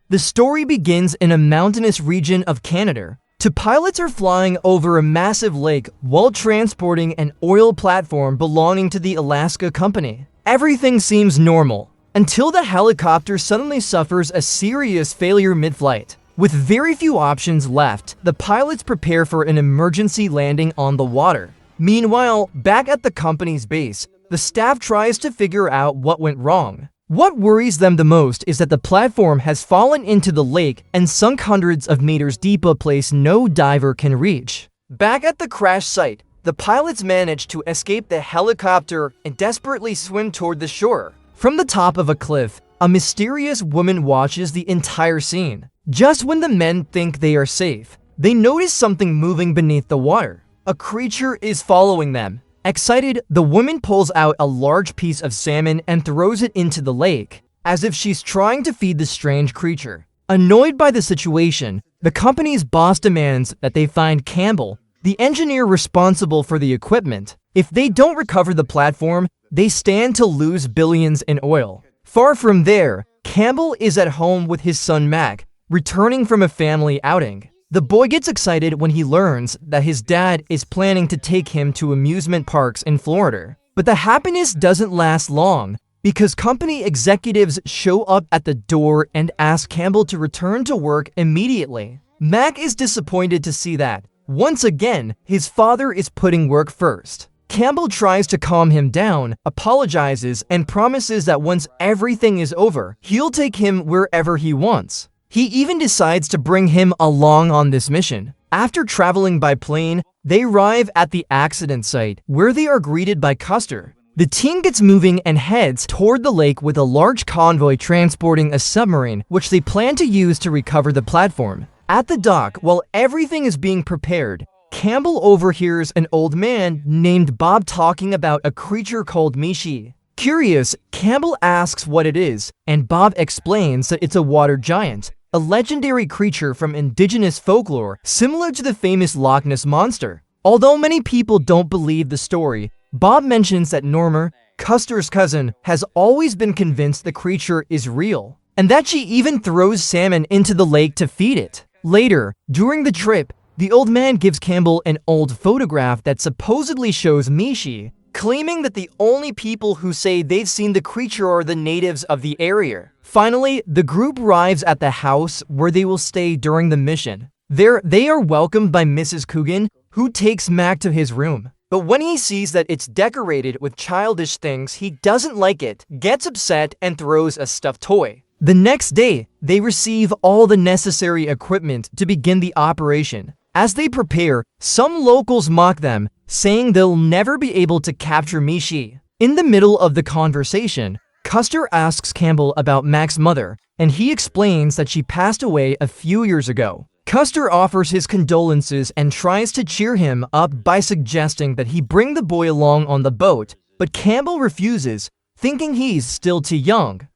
The story begins in a mountainous region of Canada. Two pilots are flying over a massive lake while transporting an oil platform belonging to the Alaska company. Everything seems normal until the helicopter suddenly suffers a serious failure mid-flight. With very few options left, the pilots prepare for an emergency landing on the water. Meanwhile, back at the company's base, the staff tries to figure out what went wrong. What worries them the most is that the platform has fallen into the lake and sunk hundreds of meters deep, a place no diver can reach. Back at the crash site, the pilots manage to escape the helicopter and desperately swim toward the shore. From the top of a cliff, a mysterious woman watches the entire scene. Just when the men think they are safe, they notice something moving beneath the water. A creature is following them. Excited, the woman pulls out a large piece of salmon and throws it into the lake, as if she's trying to feed the strange creature. Annoyed by the situation, the company's boss demands that they find Campbell, the engineer responsible for the equipment. If they don't recover the platform, they stand to lose billions in oil. Far from there, Campbell is at home with his son Mac, returning from a family outing. The boy gets excited when he learns that his dad is planning to take him to amusement parks in Florida. But the happiness doesn't last long, because company executives show up at the door and ask Campbell to return to work immediately. Mac is disappointed to see that, once again, his father is putting work first. Campbell tries to calm him down, apologizes, and promises that once everything is over, he'll take him wherever he wants. He even decides to bring him along on this mission. After traveling by plane, they arrive at the accident site, where they are greeted by Custer. The team gets moving and heads toward the lake with a large convoy transporting a submarine, which they plan to use to recover the platform. At the dock, while everything is being prepared, Campbell overhears an old man named Bob talking about a creature called Mee-Shee. Curious, Campbell asks what it is, and Bob explains that it's a water giant, a legendary creature from indigenous folklore similar to the famous Loch Ness Monster. Although many people don't believe the story, Bob mentions that Norma, Custer's cousin, has always been convinced the creature is real, and that she even throws salmon into the lake to feed it. Later, during the trip, the old man gives Campbell an old photograph that supposedly shows Mee-Shee, claiming that the only people who say they've seen the creature are the natives of the area. Finally, the group arrives at the house where they will stay during the mission. There, they are welcomed by Mrs. Coogan, who takes Mac to his room. But when he sees that it's decorated with childish things, he doesn't like it, gets upset, and throws a stuffed toy. The next day, they receive all the necessary equipment to begin the operation. As they prepare, some locals mock them, saying they'll never be able to capture Mee-Shee. In the middle of the conversation, Custer asks Campbell about Mac's mother, and he explains that she passed away a few years ago. Custer offers his condolences and tries to cheer him up by suggesting that he bring the boy along on the boat, but Campbell refuses, thinking he's still too young.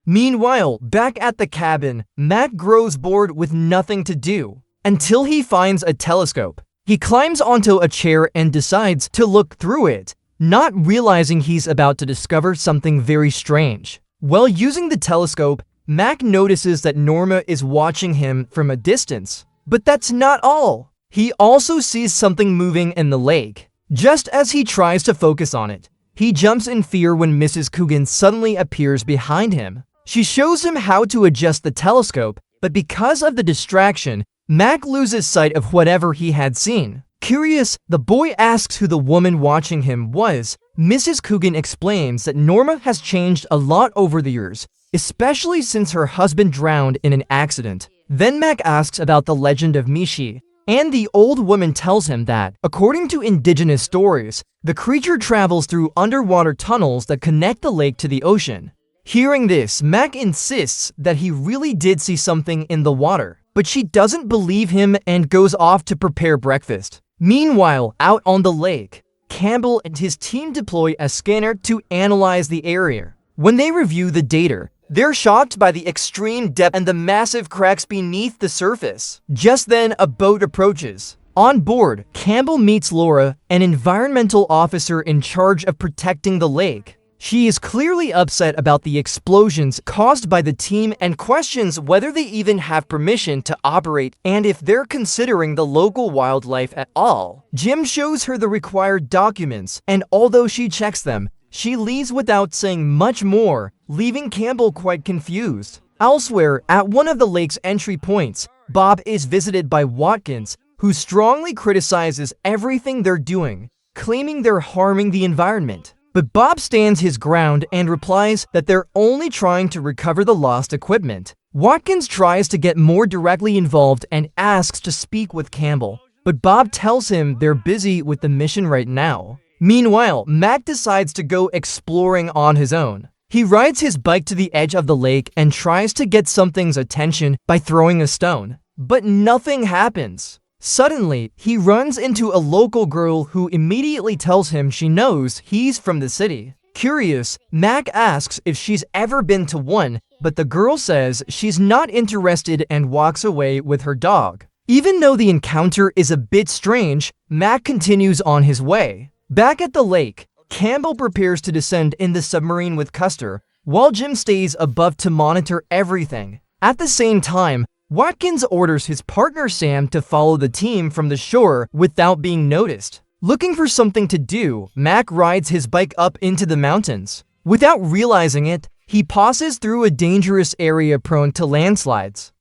Meanwhile, back at the cabin, Mac grows bored with nothing to do, until he finds a telescope. He climbs onto a chair and decides to look through it, not realizing he's about to discover something very strange. While using the telescope, Mac notices that Norma is watching him from a distance. But that's not all. He also sees something moving in the lake. Just as he tries to focus on it, he jumps in fear when Mrs. Coogan suddenly appears behind him. She shows him how to adjust the telescope, but because of the distraction, Mac loses sight of whatever he had seen. Curious, the boy asks who the woman watching him was. Mrs. Coogan explains that Norma has changed a lot over the years, especially since her husband drowned in an accident. Then Mac asks about the legend of Mee-Shee, and the old woman tells him that, according to indigenous stories, the creature travels through underwater tunnels that connect the lake to the ocean. Hearing this, Mac insists that he really did see something in the water, but she doesn't believe him and goes off to prepare breakfast. Meanwhile, out on the lake, Campbell and his team deploy a scanner to analyze the area. When they review the data, they're shocked by the extreme depth and the massive cracks beneath the surface. Just then, a boat approaches. On board, Campbell meets Laura, an environmental officer in charge of protecting the lake. She is clearly upset about the explosions caused by the team and questions whether they even have permission to operate and if they're considering the local wildlife at all. Jim shows her the required documents, and although she checks them, she leaves without saying much more, leaving Campbell quite confused. Elsewhere, at one of the lake's entry points, Bob is visited by Watkins, who strongly criticizes everything they're doing, claiming they're harming the environment. But Bob stands his ground and replies that they're only trying to recover the lost equipment. Watkins tries to get more directly involved and asks to speak with Campbell, but Bob tells him they're busy with the mission right now. Meanwhile, Mac decides to go exploring on his own. He rides his bike to the edge of the lake and tries to get something's attention by throwing a stone, but nothing happens. Suddenly, he runs into a local girl who immediately tells him she knows he's from the city. Curious, Mac asks if she's ever been to one, but the girl says she's not interested and walks away with her dog. Even though the encounter is a bit strange, Mac continues on his way. Back at the lake, Campbell prepares to descend in the submarine with Custer, while Jim stays above to monitor everything. At the same time, Watkins orders his partner Sam to follow the team from the shore without being noticed. Looking for something to do, Mac rides his bike up into the mountains. Without realizing it, he passes through a dangerous area prone to landslides.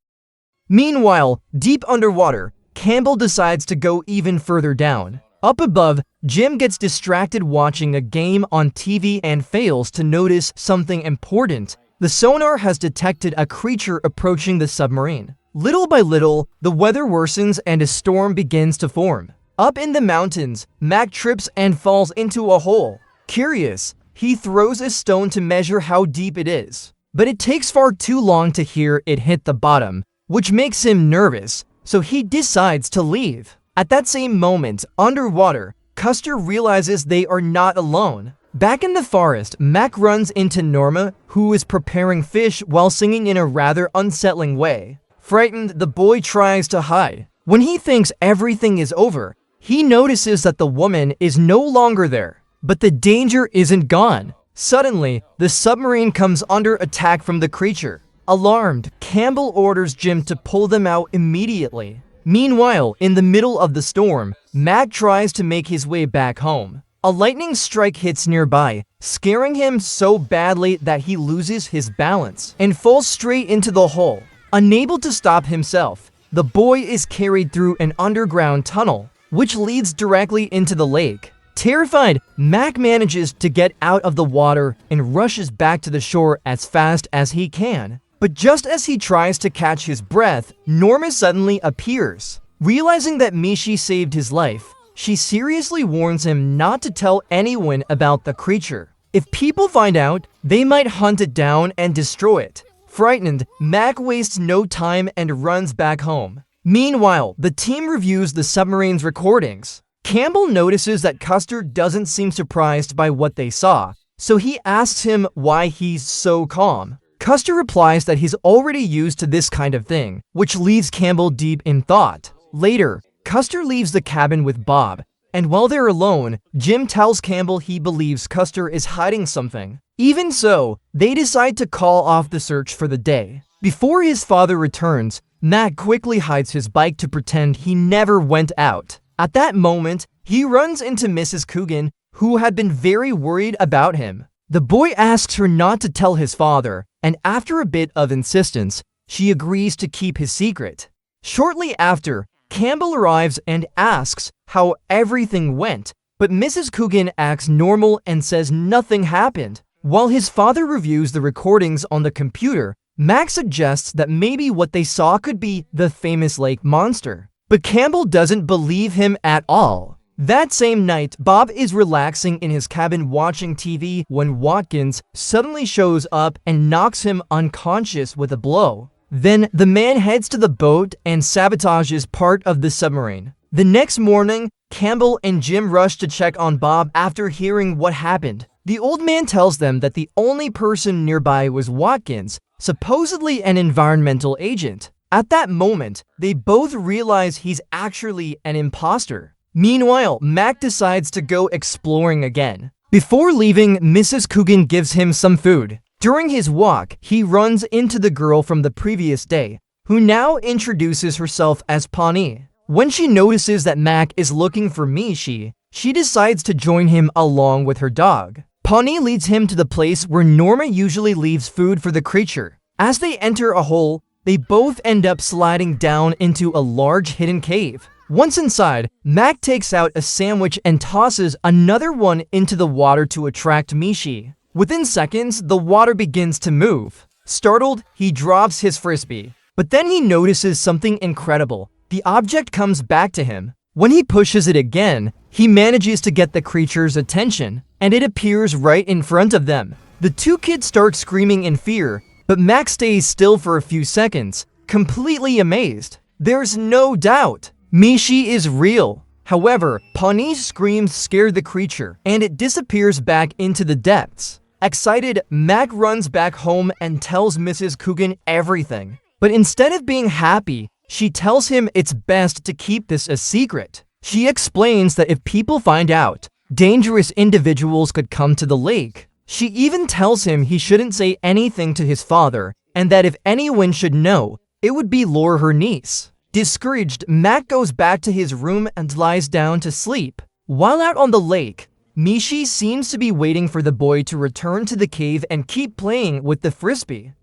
Meanwhile, deep underwater, Campbell decides to go even further down. Up above, Jim gets distracted watching a game on TV and fails to notice something important. The sonar has detected a creature approaching the submarine. Little by little, the weather worsens and a storm begins to form. Up in the mountains, Mac trips and falls into a hole. Curious, he throws a stone to measure how deep it is. But it takes far too long to hear it hit the bottom, which makes him nervous, so he decides to leave. At that same moment, underwater, Custer realizes they are not alone. Back in the forest, Mac runs into Norma, who is preparing fish while singing in a rather unsettling way. Frightened, the boy tries to hide. When he thinks everything is over, he notices that the woman is no longer there. But the danger isn't gone. Suddenly, the submarine comes under attack from the creature. Alarmed, Campbell orders Jim to pull them out immediately. Meanwhile, in the middle of the storm, Mac tries to make his way back home. A lightning strike hits nearby, scaring him so badly that he loses his balance and falls straight into the hole. Unable to stop himself, the boy is carried through an underground tunnel, which leads directly into the lake. Terrified, Mac manages to get out of the water and rushes back to the shore as fast as he can. But just as he tries to catch his breath, Norma suddenly appears. Realizing that Mee-Shee saved his life, she seriously warns him not to tell anyone about the creature. If people find out, they might hunt it down and destroy it. Frightened, Mac wastes no time and runs back home. Meanwhile, the team reviews the submarine's recordings. Campbell notices that Custer doesn't seem surprised by what they saw, so he asks him why he's so calm. Custer replies that he's already used to this kind of thing, which leaves Campbell deep in thought. Later, Custer leaves the cabin with Bob, and while they're alone, Jim tells Campbell he believes Custer is hiding something. Even so, they decide to call off the search for the day. Before his father returns, Mac quickly hides his bike to pretend he never went out. At that moment, he runs into Mrs. Coogan, who had been very worried about him. The boy asks her not to tell his father, and after a bit of insistence, she agrees to keep his secret. Shortly after, Campbell arrives and asks how everything went, but Mrs. Coogan acts normal and says nothing happened. While his father reviews the recordings on the computer, Mac suggests that maybe what they saw could be the famous lake monster. But Campbell doesn't believe him at all. That same night, Bob is relaxing in his cabin watching TV when Watkins suddenly shows up and knocks him unconscious with a blow. Then the man heads to the boat and sabotages part of the submarine. The next morning, Campbell and Jim rush to check on Bob after hearing what happened. The old man tells them that the only person nearby was Watkins, supposedly an environmental agent. At that moment, they both realize he's actually an imposter. Meanwhile, Mac decides to go exploring again. Before leaving, Mrs. Coogan gives him some food. During his walk, he runs into the girl from the previous day, who now introduces herself as Pawnee. When she notices that Mac is looking for Mee-Shee, she decides to join him along with her dog. Pawnee leads him to the place where Norma usually leaves food for the creature. As they enter a hole, they both end up sliding down into a large hidden cave. Once inside, Mac takes out a sandwich and tosses another one into the water to attract Mee-Shee. Within seconds, the water begins to move. Startled, he drops his frisbee. But then he notices something incredible. The object comes back to him. When he pushes it again, he manages to get the creature's attention, and it appears right in front of them. The two kids start screaming in fear, but Mac stays still for a few seconds, completely amazed. There's no doubt, Mee-Shee is real. However, Pawnee's screams scared the creature, and it disappears back into the depths. Excited, Mac runs back home and tells Mrs. Coogan everything. But instead of being happy, she tells him it's best to keep this a secret. She explains that if people find out, dangerous individuals could come to the lake. She even tells him he shouldn't say anything to his father, and that if anyone should know, it would be Laura, her niece. Discouraged, Mac goes back to his room and lies down to sleep. While out on the lake, Mee-Shee seems to be waiting for the boy to return to the cave and keep playing with the frisbee.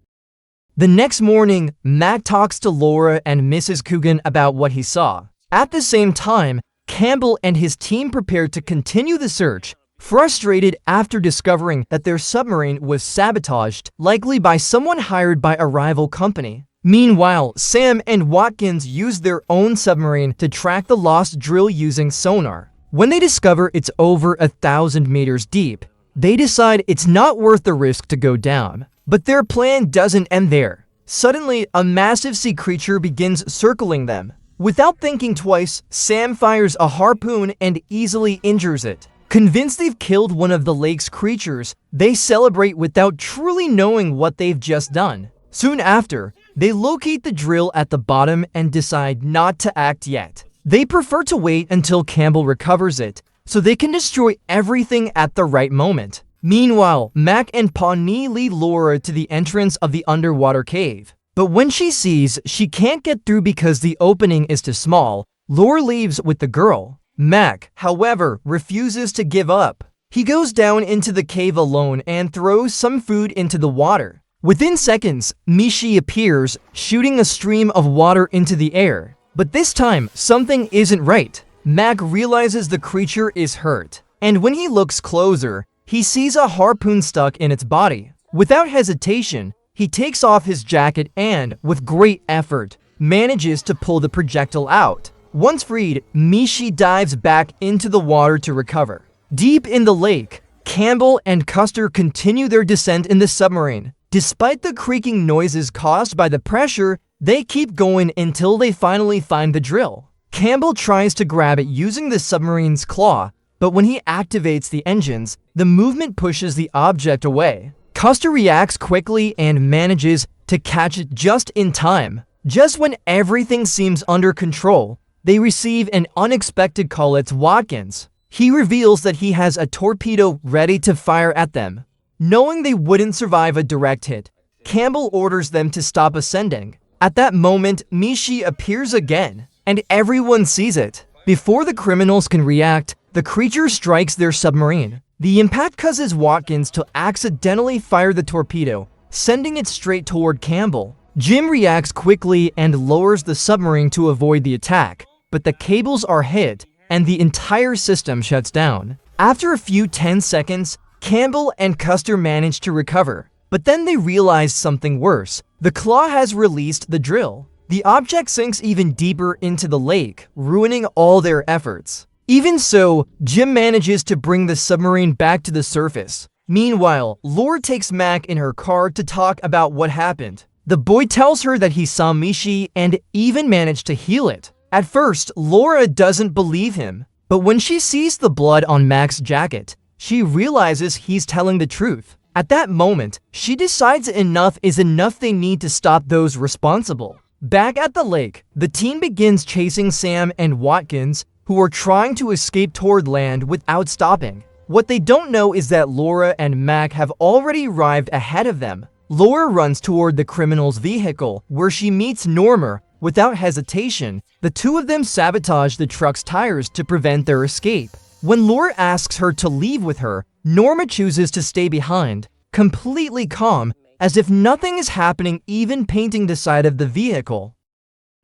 The next morning, Mac talks to Laura and Mrs. Coogan about what he saw. At the same time, Campbell and his team prepared to continue the search, frustrated after discovering that their submarine was sabotaged, likely by someone hired by a rival company. Meanwhile, Sam and Watkins use their own submarine to track the lost drill using sonar. When they discover it's over 1,000 meters deep, they decide it's not worth the risk to go down. But their plan doesn't end there. Suddenly, a massive sea creature begins circling them. Without thinking twice, Sam fires a harpoon and easily injures it. Convinced they've killed one of the lake's creatures, they celebrate without truly knowing what they've just done. Soon after, they locate the drill at the bottom and decide not to act yet. They prefer to wait until Campbell recovers it, so they can destroy everything at the right moment. Meanwhile, Mac and Pawnee lead Laura to the entrance of the underwater cave. But when she sees she can't get through because the opening is too small, Laura leaves with the girl. Mac, however, refuses to give up. He goes down into the cave alone and throws some food into the water. Within seconds, Mee-Shee appears, shooting a stream of water into the air. But this time, something isn't right. Mac realizes the creature is hurt, and when he looks closer, he sees a harpoon stuck in its body. Without hesitation, he takes off his jacket and, with great effort, manages to pull the projectile out. Once freed, Mee-Shee dives back into the water to recover. Deep in the lake, Campbell and Custer continue their descent in the submarine. Despite the creaking noises caused by the pressure, they keep going until they finally find the drill. Campbell tries to grab it using the submarine's claw, but when he activates the engines, the movement pushes the object away. Custer reacts quickly and manages to catch it just in time. Just when everything seems under control, they receive an unexpected call at Watkins. He reveals that he has a torpedo ready to fire at them. Knowing they wouldn't survive a direct hit, Campbell orders them to stop ascending. At that moment, Mee-Shee appears again, and everyone sees it. Before the criminals can react, the creature strikes their submarine. The impact causes Watkins to accidentally fire the torpedo, sending it straight toward Campbell. Jim reacts quickly and lowers the submarine to avoid the attack, but the cables are hit and the entire system shuts down. After a few 10 seconds, Campbell and Custer manage to recover, but then they realize something worse. The claw has released the drill. The object sinks even deeper into the lake, ruining all their efforts. Even so, Jim manages to bring the submarine back to the surface. Meanwhile, Laura takes Mac in her car to talk about what happened. The boy tells her that he saw Mee-Shee and even managed to heal it. At first, Laura doesn't believe him, but when she sees the blood on Mac's jacket, she realizes he's telling the truth. At that moment, she decides enough is enough. They need to stop those responsible. Back at the lake, the team begins chasing Sam and Watkins, who are trying to escape toward land without stopping. What they don't know is that Laura and Mac have already arrived ahead of them. Laura runs toward the criminal's vehicle, where she meets Norma. Without hesitation, the two of them sabotage the truck's tires to prevent their escape. When Laura asks her to leave with her, Norma chooses to stay behind, completely calm, as if nothing is happening, even painting the side of the vehicle.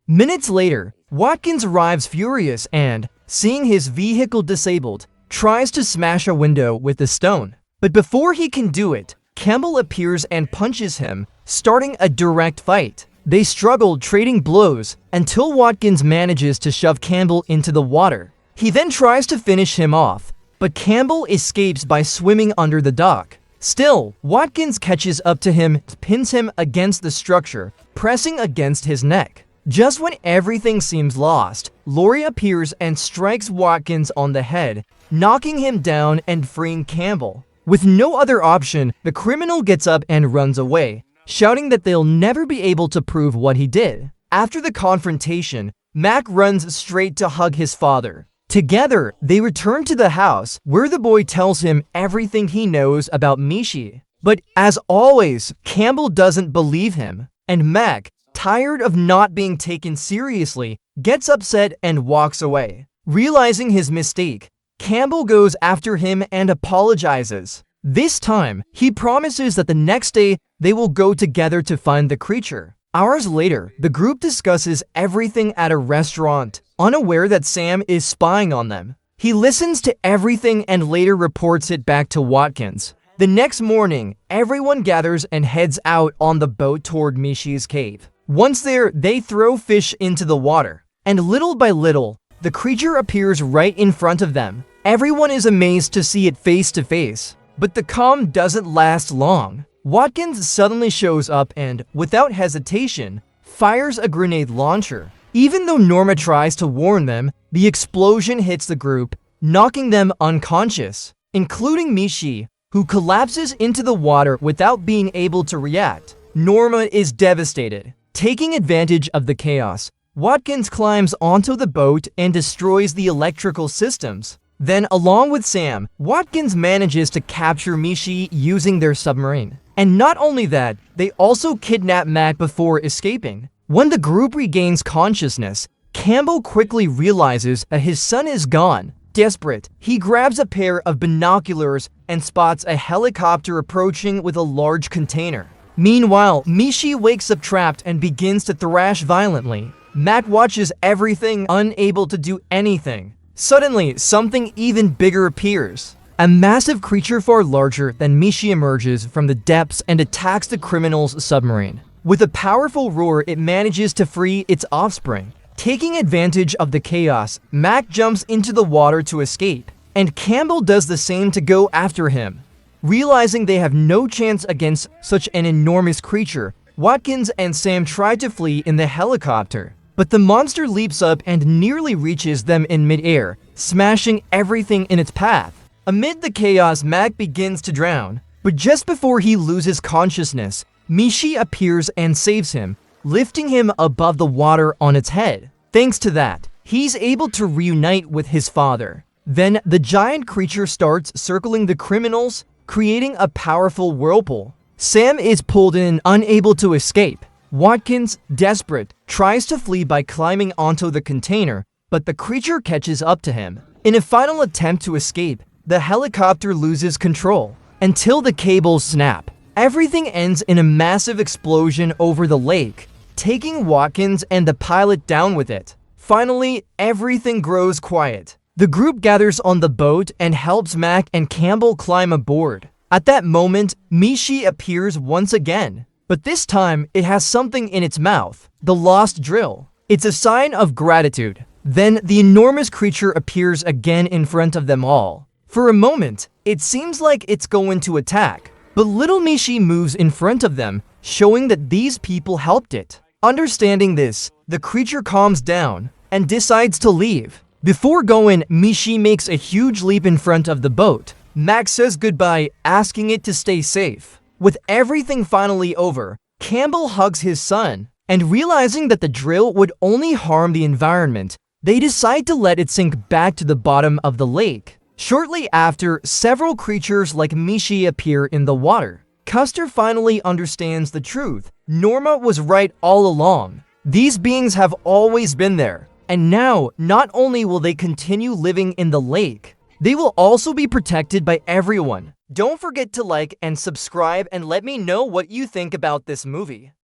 Minutes later, Watkins arrives furious and, seeing his vehicle disabled, tries to smash a window with a stone. But before he can do it, Campbell appears and punches him, starting a direct fight. They struggle, trading blows, until Watkins manages to shove Campbell into the water. He then tries to finish him off, but Campbell escapes by swimming under the dock. Still, Watkins catches up to him, pins him against the structure, pressing against his neck. Just when everything seems lost, Laurie appears and strikes Watkins on the head, knocking him down and freeing Campbell. With no other option, the criminal gets up and runs away, shouting that they'll never be able to prove what he did. After the confrontation, Mac runs straight to hug his father. Together, they return to the house, where the boy tells him everything he knows about Mee-Shee. But as always, Campbell doesn't believe him, and Mac, tired of not being taken seriously, gets upset and walks away. Realizing his mistake, Campbell goes after him and apologizes. This time, he promises that the next day they will go together to find the creature. Hours later, the group discusses everything at a restaurant, unaware that Sam is spying on them. He listens to everything and later reports it back to Watkins. The next morning, everyone gathers and heads out on the boat toward Mee-Shee's cave. Once there, they throw fish into the water, and little by little, the creature appears right in front of them. Everyone is amazed to see it face to face, but the calm doesn't last long. Watkins suddenly shows up and, without hesitation, fires a grenade launcher. Even though Norma tries to warn them, the explosion hits the group, knocking them unconscious, including Mee-Shee, who collapses into the water without being able to react. Norma is devastated. Taking advantage of the chaos, Watkins climbs onto the boat and destroys the electrical systems. Then, along with Sam, Watkins manages to capture Mee-Shee using their submarine. And not only that, they also kidnap Mac before escaping. When the group regains consciousness, Campbell quickly realizes that his son is gone. Desperate, he grabs a pair of binoculars and spots a helicopter approaching with a large container. Meanwhile, Mee-Shee wakes up trapped and begins to thrash violently. Mac watches everything, unable to do anything. Suddenly, something even bigger appears. A massive creature far larger than Mee-Shee emerges from the depths and attacks the criminal's submarine. With a powerful roar, it manages to free its offspring. Taking advantage of the chaos, Mac jumps into the water to escape, and Campbell does the same to go after him. Realizing they have no chance against such an enormous creature, Watkins and Sam try to flee in the helicopter. But the monster leaps up and nearly reaches them in midair, smashing everything in its path. Amid the chaos, Mac begins to drown, but just before he loses consciousness, Mee-Shee appears and saves him, lifting him above the water on its head. Thanks to that, he's able to reunite with his father. Then the giant creature starts circling the criminals, creating a powerful whirlpool. Sam is pulled in, unable to escape. Watkins, desperate, tries to flee by climbing onto the container, but the creature catches up to him. In a final attempt to escape, the helicopter loses control, until the cables snap. Everything ends in a massive explosion over the lake, taking Watkins and the pilot down with it. Finally, everything grows quiet. The group gathers on the boat and helps Mac and Campbell climb aboard. At that moment, Mee-Shee appears once again, but this time it has something in its mouth, the lost drill. It's a sign of gratitude. Then the enormous creature appears again in front of them all. For a moment, it seems like it's going to attack, but little Mee-Shee moves in front of them, showing that these people helped it. Understanding this, the creature calms down and decides to leave. Before going, Mee-Shee makes a huge leap in front of the boat. Max says goodbye, asking it to stay safe. With everything finally over, Campbell hugs his son, and realizing that the drill would only harm the environment, they decide to let it sink back to the bottom of the lake. Shortly after, several creatures like Mee-Shee appear in the water. Custer finally understands the truth. Norma was right all along. These beings have always been there. And now, not only will they continue living in the lake, they will also be protected by everyone. Don't forget to like and subscribe and let me know what you think about this movie.